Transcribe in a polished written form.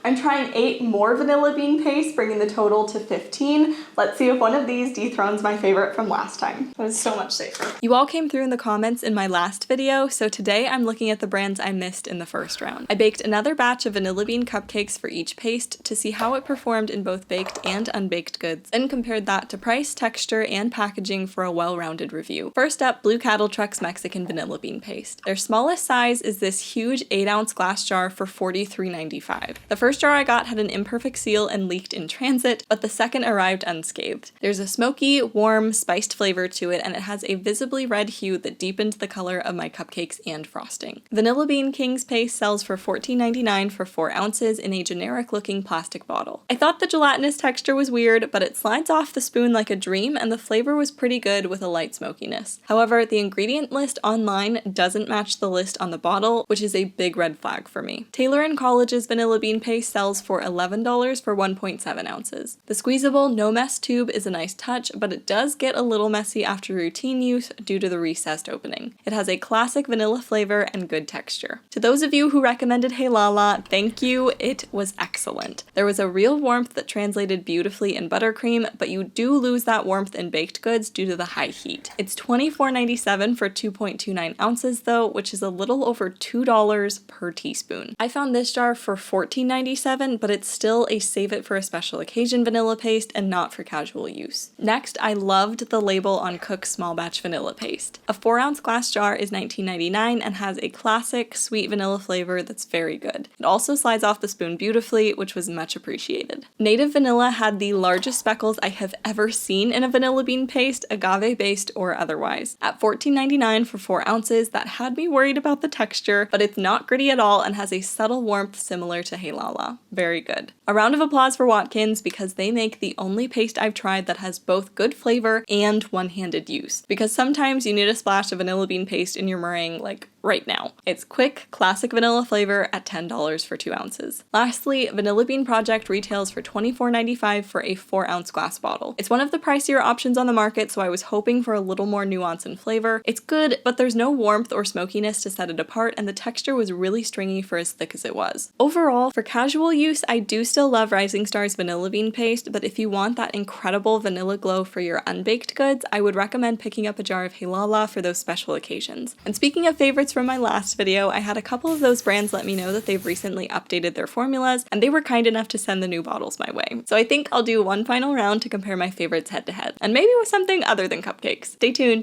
I'm trying 8 more vanilla bean paste, bringing the total to 15. Let's see if one of these dethrones my favorite from last time. It was so much safer. You all came through in the comments in my last video, so today I'm looking at the brands I missed in the first round. I baked another batch of vanilla bean cupcakes for each paste to see how it performed in both baked and unbaked goods, and compared that to price, texture, and packaging for a well-rounded review. First up, Blue Cattle Truck's Mexican vanilla bean paste. Their smallest size is this huge 8-ounce glass jar for $43.95. The first jar I got had an imperfect seal and leaked in transit, but the second arrived unscathed. There's a smoky, warm, spiced flavor to it, and it has a visibly red hue that deepened the color of my cupcakes and frosting. Vanilla Bean King's paste sells for $14.99 for 4 ounces in a generic-looking plastic bottle. I thought the gelatinous texture was weird, but it slides off the spoon like a dream, and the flavor was pretty good with a light smokiness. However, the ingredient list online doesn't match the list on the bottle, which is a big red flag for me. Taylor & College's vanilla bean paste sells for $11 for 1.7 ounces. The squeezable no-mess tube is a nice touch, but it does get a little messy after routine use due to the recessed opening. It has a classic vanilla flavor and good texture. To those of you who recommended Heilala, thank you, it was excellent. There was a real warmth that translated beautifully in buttercream, but you do lose that warmth in baked goods due to the high heat. It's $24.97 for 2.29 ounces though, which is a little over $2 per teaspoon. I found this jar for $14.97, but it's still a save it for a special occasion vanilla paste and not for casual use. Next, I loved the label on Cook's small batch vanilla paste. A 4-ounce glass jar is $19.99 and has a classic sweet vanilla flavor that's very good. It also slides off the spoon beautifully, which was much appreciated. Native Vanilla had the largest speckles I have ever seen in a vanilla bean paste, agave-based or otherwise. At $14.99 for 4 ounces, that had me worried about the texture, but it's not gritty at all and has a subtle warmth similar to Heilala. Very good. A round of applause for Watkins because they make the only paste I've tried that has both good flavor and one-handed use. Because sometimes you need a splash of vanilla bean paste in your meringue like right now. It's quick, classic vanilla flavor at $10 for 2 ounces. Lastly, Vanilla Bean Project retails for $24.95 for a 4-ounce glass bottle. It's one of the pricier options on the market, so I was hoping for a little more nuance and flavor. It's good, but there's no warmth or smokiness to set it apart, and the texture was really stringy for as thick as it was. Overall, for casual use, I do still love Rising Star's vanilla bean paste, but if you want that incredible vanilla glow for your unbaked goods, I would recommend picking up a jar of Heilala for those special occasions. And speaking of favorites from my last video, I had a couple of those brands let me know that they've recently updated their formulas, and they were kind enough to send the new bottles my way. So I think I'll do one final round to compare my favorites head to head, and maybe with something other than cupcakes. Stay tuned!